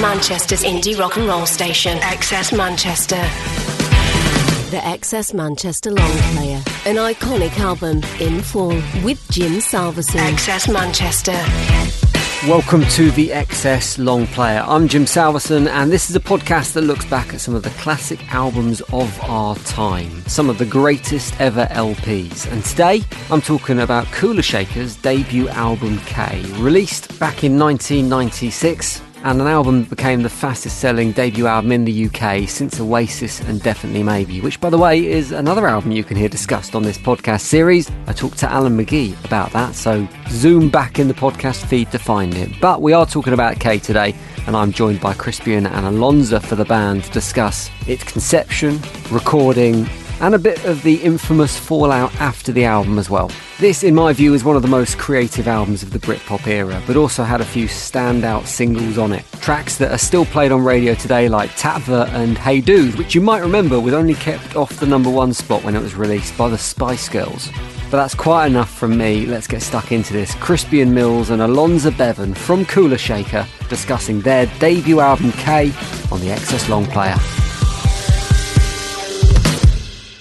Manchester's indie rock and roll station, XS Manchester. The XS Manchester Long Player, an iconic album in full with Jim Salverson. XS Manchester. Welcome to the XS Long Player. I'm Jim Salverson, and this is a podcast that looks back at some of the classic albums of our time, some of the greatest ever LPs. And today, I'm talking about Kula Shaker's debut album K, released back in 1996. And an album that became the fastest selling debut album in the UK since Oasis and Definitely Maybe, which, by the way, is another album you can hear discussed on this podcast series. I talked to Alan McGee about that, so zoom back in the podcast feed to find it. But we are talking about K today, and I'm joined by Crispian and Alonza for the band to discuss its conception, recording, and a bit of the infamous fallout after the album as well. This, in my view, is one of the most creative albums of the Brit Pop era, but also had a few standout singles on it. Tracks that are still played on radio today like Tatva and Hey Dude, which you might remember was only kept off the #1 spot when it was released by the Spice Girls. But that's quite enough from me. Let's get stuck into this. Crispian Mills and Alonza Bevan from Kula Shaker discussing their debut album K on the XS Long Player.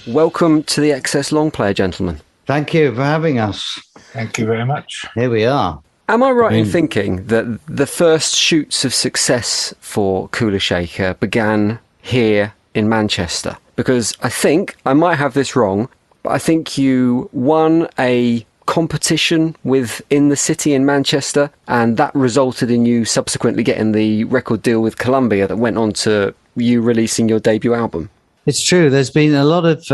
Welcome to the XS Long Player, gentlemen. Thank you for having us. Thank you very much. Here we are. Am I right in thinking that the first shoots of success for Kula Shaker began here in Manchester? Because I think, I might have this wrong, but I think you won a competition within the city in Manchester, and that resulted in you subsequently getting the record deal with Columbia that went on to you releasing your debut album. It's true. There's been a lot of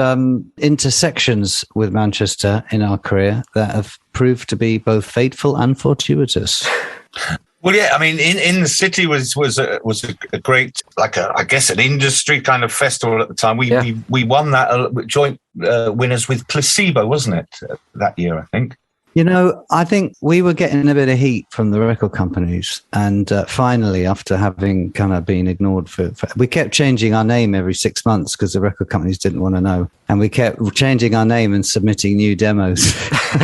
intersections with Manchester in our career that have proved to be both fateful and fortuitous. Well, yeah, I mean, in the city was a great, I guess, an industry kind of festival at the time. We won that joint winners with Placebo, wasn't it, that year, I think? You know, I think we were getting a bit of heat from the record companies. And finally, after having kind of been ignored we kept changing our name every 6 months because the record companies didn't want to know. And we kept changing our name and submitting new demos.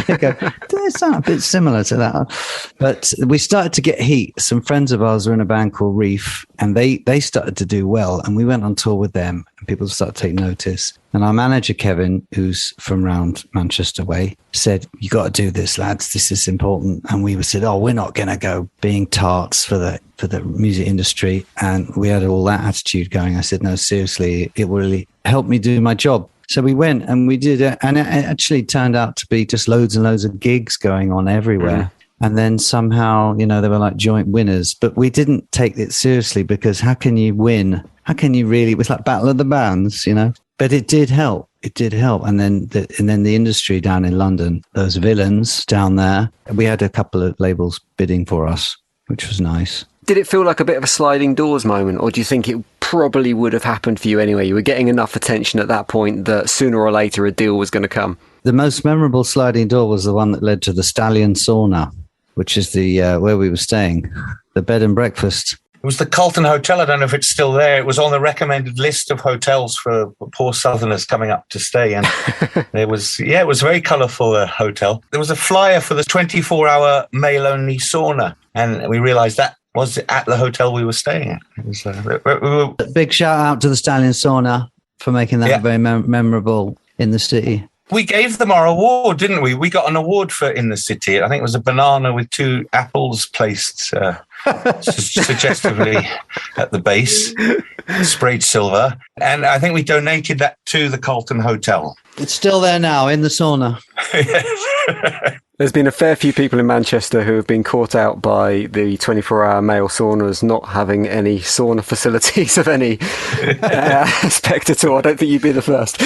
They go, they sound a bit similar to that. But we started to get heat. Some friends of ours were in a band called Reef, and they started to do well. And we went on tour with them, and people started to take notice. And our manager, Kevin, who's from round Manchester way, said, "You got to do this, lads. This is important." And we said, "Oh, we're not going to go being tarts for the music industry." And we had all that attitude going. I said, "No, seriously, it will really help me do my job." So we went and we did it. And it actually turned out to be just loads and loads of gigs going on everywhere. Yeah. And then somehow, you know, they were like joint winners. But we didn't take it seriously because how can you win? How can you really? It was like Battle of the Bands, you know. But it did help. It did help. And then the industry down in London, those villains down there, we had a couple of labels bidding for us, which was nice. Did it feel like a bit of a sliding doors moment, or do you think it probably would have happened for you anyway? You were getting enough attention at that point that sooner or later a deal was going to come. The most memorable sliding door was the one that led to the Stallion Sauna, which is the where we were staying, the bed and breakfast. It was the Carlton Hotel. I don't know if it's still there. It was on the recommended list of hotels for poor Southerners coming up to stay. And it was a very colourful hotel. There was a flyer for the 24-hour male-only sauna. And we realised that was at the hotel we were staying at. It was, big shout out to the Stallion Sauna for making that very memorable in the city. We gave them our award, didn't we? We got an award for In the City. I think it was a banana with 2 apples placed suggestively at the base, sprayed silver. And I think we donated that to the Carlton Hotel. It's still there now in the sauna. There's been a fair few people in Manchester who have been caught out by the 24-hour male saunas not having any sauna facilities of any aspect at all. I don't think you'd be the first.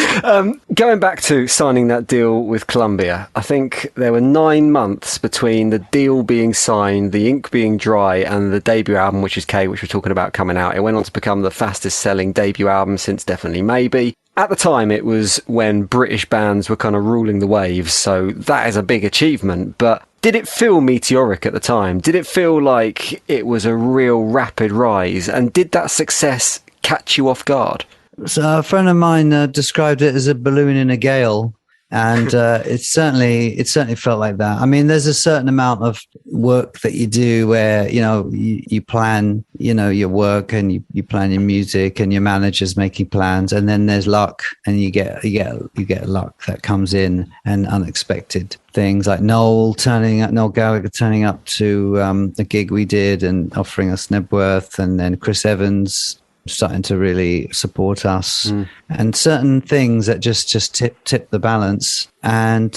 Going back to signing that deal with Columbia, I think there were 9 months between the deal being signed, the ink being dry, and the debut album, which is K, which we're talking about coming out. It went on to become the fastest selling debut album since Definitely Maybe. At the time, it was when British bands were kind of ruling the waves, so that is a big achievement. But did it feel meteoric at the time? Did it feel like it was a real rapid rise? And did that success catch you off guard? So a friend of mine described it as a balloon in a gale. And it certainly felt like that. I mean, there's a certain amount of work that you do where, you plan, your work, and you plan your music, and your manager's making plans, and then there's luck, and you get luck that comes in, and unexpected things like Noel Gallagher turning up to a gig we did and offering us Nebworth, and then Chris Evans starting to really support us, and certain things that just tip the balance. And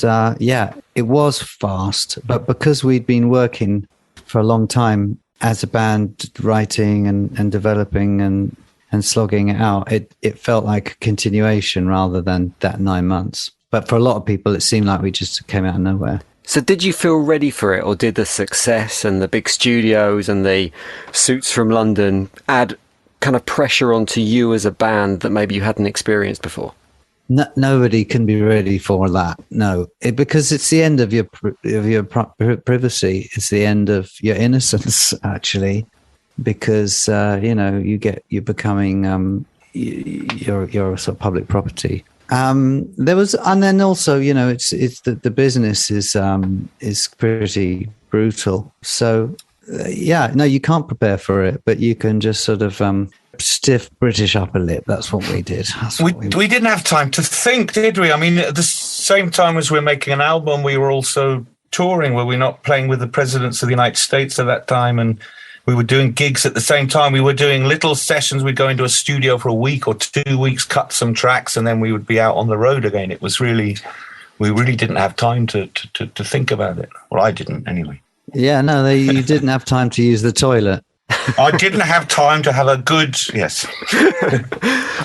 it was fast, but because we'd been working for a long time as a band, writing and developing and slogging it out, it felt like a continuation rather than that 9 months. But for a lot of people, it seemed like we just came out of nowhere. So did you feel ready for it, or did the success and the big studios and the suits from London add kind of pressure onto you as a band that maybe you hadn't experienced before? Nobody can be ready for that. No, because it's the end of your privacy. It's the end of your innocence, actually, because you're becoming you're sort of public property. There was, and then also, it's the business is pretty brutal. So. You can't prepare for it, but you can just sort of stiff British upper lip. That's what we did. We didn't have time to think, did we? I mean, at the same time as we're making an album, we were also touring. Were we not playing with the presidents of the United States at that time? And we were doing gigs at the same time. We were doing little sessions. We'd go into a studio for a week or 2 weeks, cut some tracks, and then we would be out on the road again. It was really, we really didn't have time to think about it. Well, I didn't anyway. Yeah, no, you didn't have time to use the toilet. I didn't have time to have a good, yes.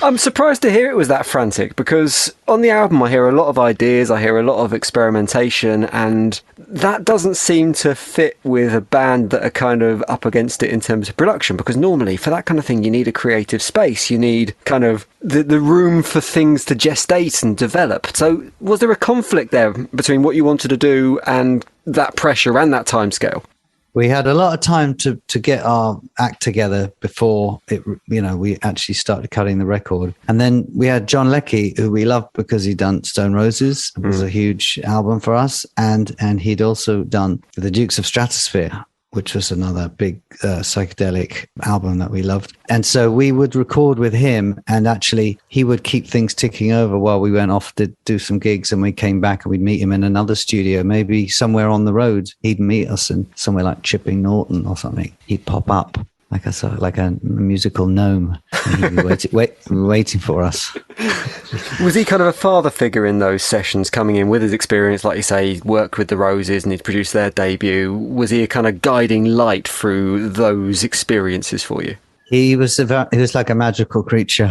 I'm surprised to hear it was that frantic, because on the album I hear a lot of ideas, I hear a lot of experimentation, and that doesn't seem to fit with a band that are kind of up against it in terms of production, because normally for that kind of thing you need a creative space, you need kind of the room for things to gestate and develop. So was there a conflict there between what you wanted to do and that pressure and that timescale? We had a lot of time to get our act together before we actually started cutting the record. And then we had John Leckie, who we loved because he'd done Stone Roses. It was a huge album for us. And he'd also done The Dukes of Stratosphere, which was another big psychedelic album that we loved. And so we would record with him, and actually he would keep things ticking over while we went off to do some gigs, and we came back and we'd meet him in another studio, maybe somewhere on the road. He'd meet us in somewhere like Chipping Norton or something. He'd pop up like a musical gnome. And he'd be waiting for us. Was he kind of a father figure in those sessions, coming in with his experience? Like you say, he worked with the Roses and he'd produced their debut. Was he a kind of guiding light through those experiences for you? He was like a magical creature.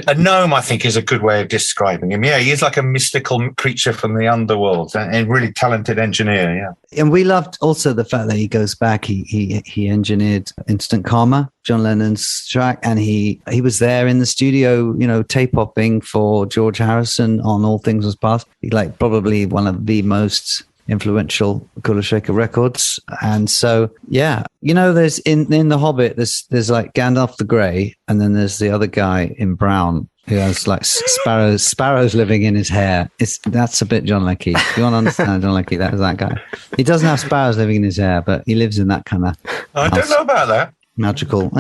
A gnome, I think, is a good way of describing him. Yeah, he is like a mystical creature from the underworld, and a really talented engineer, yeah. And we loved also the fact that he goes back. He engineered Instant Karma, John Lennon's track, and he was there in the studio, tape hopping for George Harrison on All Things Must Pass. He's like probably one of the most influential Kula Shaker records. And so there's in The Hobbit, there's like Gandalf the Grey, and then there's the other guy in brown who has like sparrows living in his hair. That's a bit John Leckie. If you want to understand John Leckie, that is that guy. He doesn't have sparrows living in his hair, but he lives in that kind of I don't know about that. Magical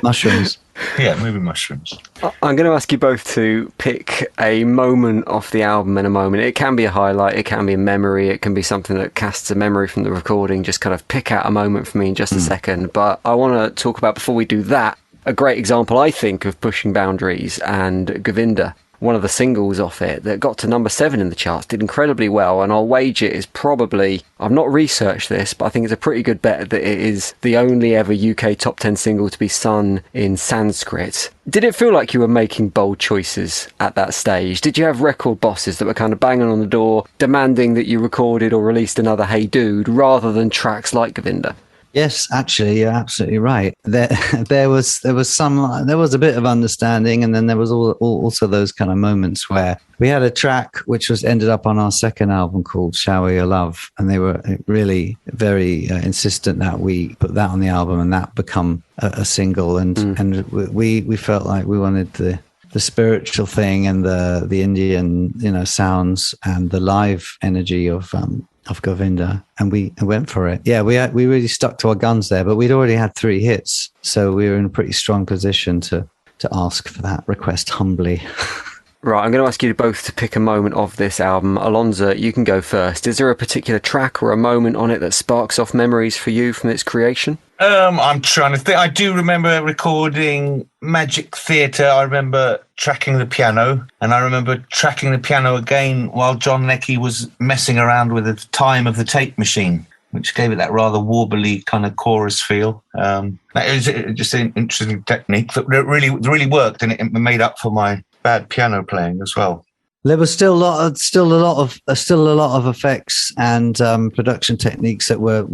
mushrooms. Yeah, maybe mushrooms. I'm going to ask you both to pick a moment off the album in a moment. It can be a highlight, it can be a memory, it can be something that casts a memory from the recording. Just kind of pick out a moment for me in just a second. But I want to talk about, before we do that, a great example, I think, of pushing boundaries, and Govinda. One of the singles off it that got to number 7 in the charts, did incredibly well, and I'll wager it is probably, I've not researched this, but I think it's a pretty good bet that it is the only ever UK top 10 single to be sung in Sanskrit. Did it feel like you were making bold choices at that stage? Did you have record bosses that were kind of banging on the door, demanding that you recorded or released another Hey Dude, rather than tracks like Govinda? Yes, actually, you're absolutely right. There was a bit of understanding, and then there was also those kind of moments where we had a track which ended up on our second album called Shower Your Love, and they were really very insistent that we put that on the album and that become a single, and we felt like we wanted the spiritual thing and the Indian, sounds and the live energy of Govinda, and we went for it. Yeah, we really stuck to our guns there, but we'd already had 3 hits, so we were in a pretty strong position to ask for that request humbly. Right, I'm going to ask you both to pick a moment of this album. Alonza, you can go first. Is there a particular track or a moment on it that sparks off memories for you from its creation? I'm trying to think. I do remember recording Magic Theatre. I remember tracking the piano, and I remember tracking the piano again while John Leckie was messing around with the time of the tape machine, which gave it that rather warbly kind of chorus feel. That is just an interesting technique that really worked, and it made up for my bad piano playing as well. There was still a lot of effects and production techniques that were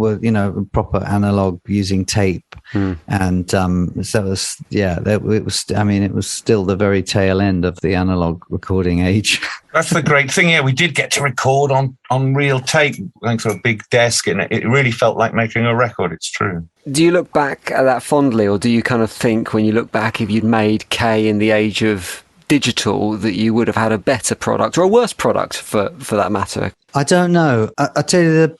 proper analog using tape, and so it was still the very tail end of the analog recording age. That's the great thing. Yeah, we did get to record on real tape, thanks to a big desk, and it really felt like making a record. It's true. Do you look back at that fondly, or do you kind of think when you look back, if you'd made K in the age of digital, that you would have had a better product or a worse product for that matter? I don't know. I tell you,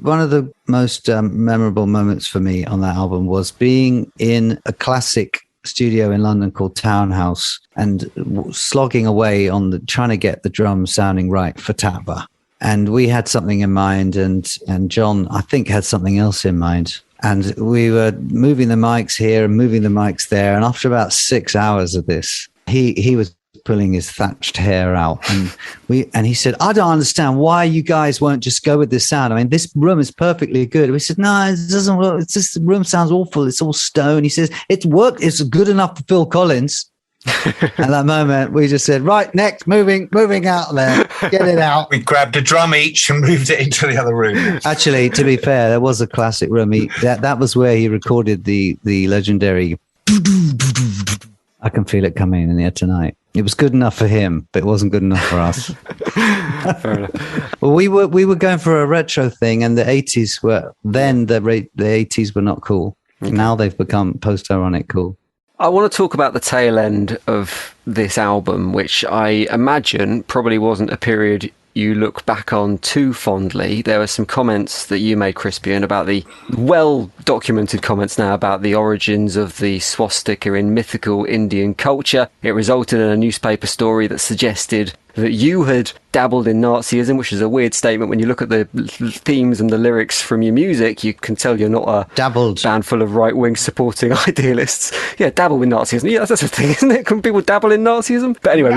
one of the most memorable moments for me on that album was being in a classic studio in London called Townhouse and slogging away on trying to get the drums sounding right for Tapper. And we had something in mind, and John, I think, had something else in mind. And we were moving the mics here and moving the mics there. And after about 6 hours of this, he was pulling his thatched hair out, and he said, "I don't understand why you guys won't just go with this sound. I mean, this room is perfectly good." We said, "No, it doesn't work. It's just the room sounds awful. It's all stone." He says, "It's worked. It's good enough for Phil Collins." At that moment, we just said, "Right, next, moving out there, get it out." We grabbed a drum each and moved it into the other room. Actually, to be fair, there was a classic room. That was where he recorded the legendary "I Can Feel It Coming in Here Tonight." It was good enough for him, but it wasn't good enough for us. Fair enough. Well, we were going for a retro thing, and the 80s were then the 80s were not cool. Okay. Now they've become post-ironic cool. I want to talk about the tail end of this album, which I imagine probably wasn't a period you look back on too fondly. There were some comments that you made, Crispian, about the well-documented comments now about the origins of the swastika in mythical Indian culture. It resulted in a newspaper story that suggested that you had dabbled in Nazism, which is a weird statement. When you look at the themes and the lyrics from your music, you can tell you're not a band full of right-wing supporting idealists. Yeah, dabble with Nazism. Yeah, that's a thing, isn't it? Can people dabble in Nazism? But anyway,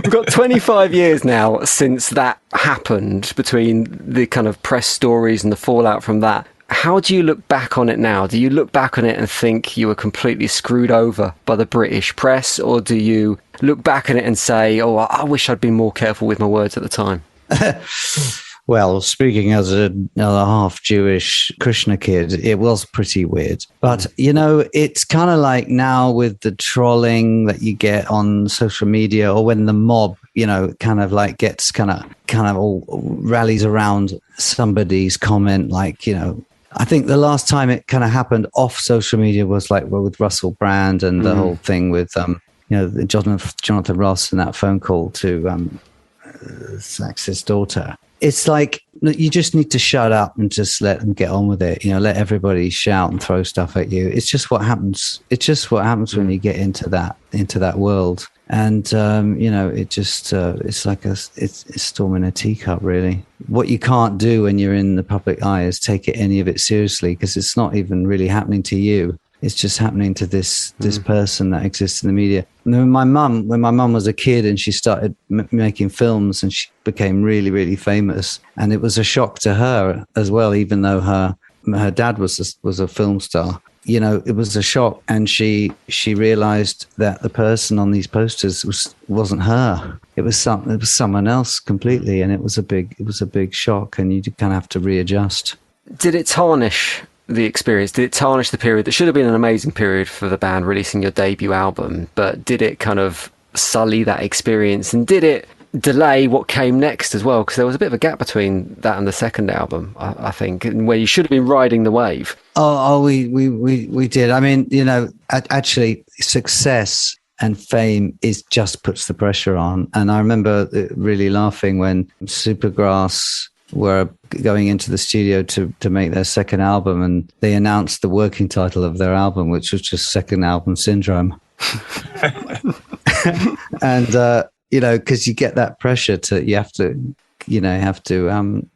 we've got 25 years now since that happened, between the kind of press stories and the fallout from that. How do you look back on it now? Do you look back on it and think you were completely screwed over by the British press, or do you look back on it and say, "Oh, I wish I'd been more careful with my words at the time"? Well, speaking as another half Jewish Krishna kid, it was pretty weird. But, it's kind of like now with the trolling that you get on social media, or when the mob, kind of like gets kind of all rallies around somebody's comment, like, I think the last time it kind of happened off social media was with Russell Brand and the whole thing with, Jonathan Ross and that phone call to Sax's daughter. It's like, you just need to shut up and just let them get on with it. Let everybody shout and throw stuff at you. It's just what happens. It's just what happens when you get into that world. And, it's like it's storm in a teacup, really. What you can't do when you're in the public eye is take any of it seriously, because it's not even really happening to you. It's just happening to this person that exists in the media. And when my mum was a kid and she started making films and she became really, really famous, and it was a shock to her as well, even though her dad was a film star. It was a shock, and she realized that the person on these posters wasn't her. It was someone else completely, and it was a big shock, and you kind of have to readjust. Did it tarnish the experience? Did it tarnish the period that should have been an amazing period for the band, releasing your debut album? But did it kind of sully that experience, and did it delay what came next as well? Because there was a bit of a gap between that and the second album, I think, where you should have been riding the wave. We did. I mean, actually, success and fame just puts the pressure on. And I remember really laughing when Supergrass were going into the studio to make their second album, and they announced the working title of their album, which was just Second Album Syndrome. And because you get that pressure you have to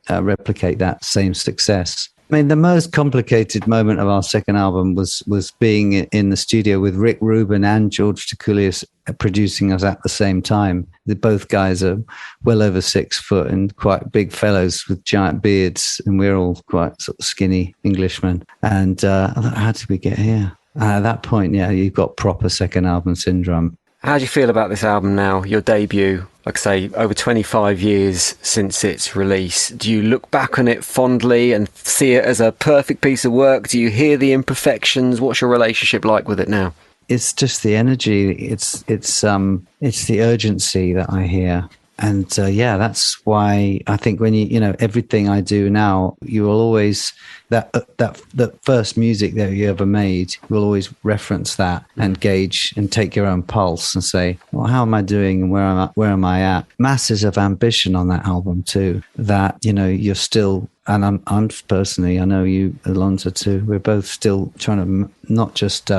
replicate that same success. I mean, the most complicated moment of our second album was being in the studio with Rick Rubin and George Dacoulias producing us at the same time. Both guys are well over 6 foot and quite big fellows with giant beards, and we're all quite sort of skinny Englishmen. And I thought, how did we get here? At that point, you've got proper second album syndrome. How do you feel about this album now, your debut? Like I say, over 25 years since its release. Do you look back on it fondly and see it as a perfect piece of work? Do you hear the imperfections? What's your relationship like with it now? It's just the energy. It's the urgency that I hear. And that's why I think when everything I do now, you will always, that first music that you ever made, you will always reference that and gauge and take your own pulse and say, well, how am I doing and where am I at? Masses of ambition on that album too, that, you're still, and I'm personally, I know you, Alonza too, we're both still trying to not just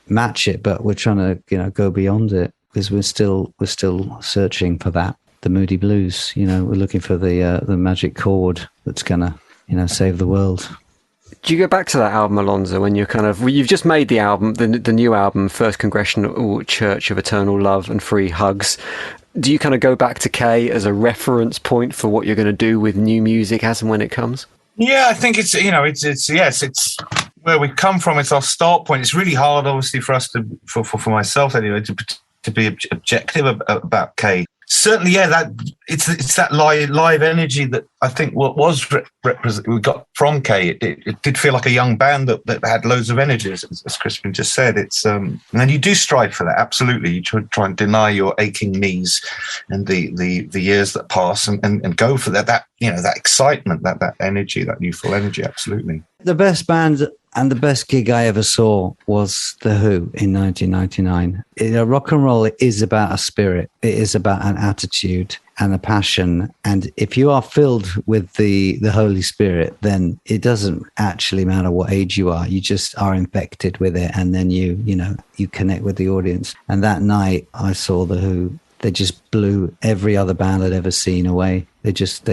match it, but we're trying to, go beyond it, because we're still searching for that. The Moody Blues, we're looking for the magic chord that's gonna, save the world. Do you go back to that album, Alonza, when you've just made the album, the new album, First Congregational Church of Eternal Love and Free Hugs? Do you kind of go back to K as a reference point for what you're going to do with new music as and when it comes? Yeah, I think it's it's where we come from. It's our start point. It's really hard, obviously, for us for myself anyway, to be objective about K. Certainly, that it's that live energy that I think what was we got from K. It did feel like a young band that had loads of energy, as Crispian just said. It's and you do strive for that. Absolutely, you try and deny your aching knees and the years that pass and go for that that excitement, that energy, that youthful energy. Absolutely, the best band. And the best gig I ever saw was The Who in 1999. Rock and roll is about a spirit. It is about an attitude and a passion. And if you are filled with the Holy Spirit, then it doesn't actually matter what age you are. You just are infected with it. And then you connect with the audience. And that night I saw The Who. They just blew every other band I'd ever seen away. They just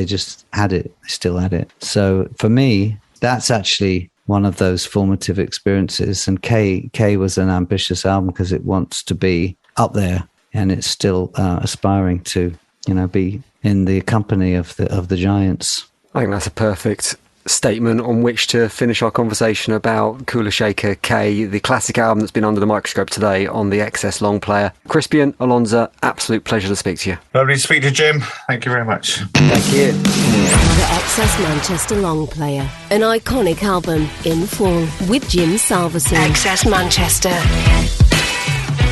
had it. They still had it. So for me, that's actually one of those formative experiences. And K was an ambitious album because it wants to be up there, and it's still aspiring to, be in the company of the giants. I think that's a perfect statement on which to finish our conversation about Kula Shaker K, the classic album that's been under the microscope today on the XS Long Player. Crispian, Alonza, absolute pleasure to speak to you. Lovely to speak to Jim. Thank you very much. Thank you. The XS Manchester Long Player, an iconic album in full with Jim Salverson. XS Manchester.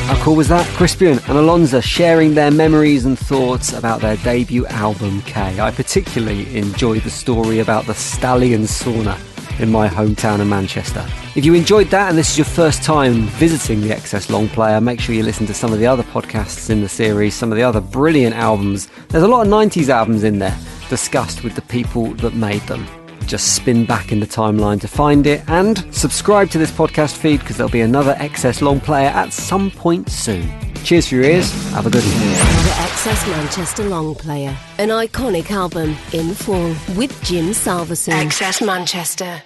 How cool was that? Crispian and Alonza sharing their memories and thoughts about their debut album, K. I particularly enjoyed the story about the Stallion Sauna in my hometown of Manchester. If you enjoyed that and this is your first time visiting the XS Long Player, make sure you listen to some of the other podcasts in the series, some of the other brilliant albums. There's a lot of 90s albums in there, discussed with the people that made them. Just spin back in the timeline to find it and subscribe to this podcast feed because there'll be another XS Long Player at some point soon. Cheers for your ears. Have a good one. The XS Manchester Long Player, an iconic album in full with Jim Salverson. XS Manchester.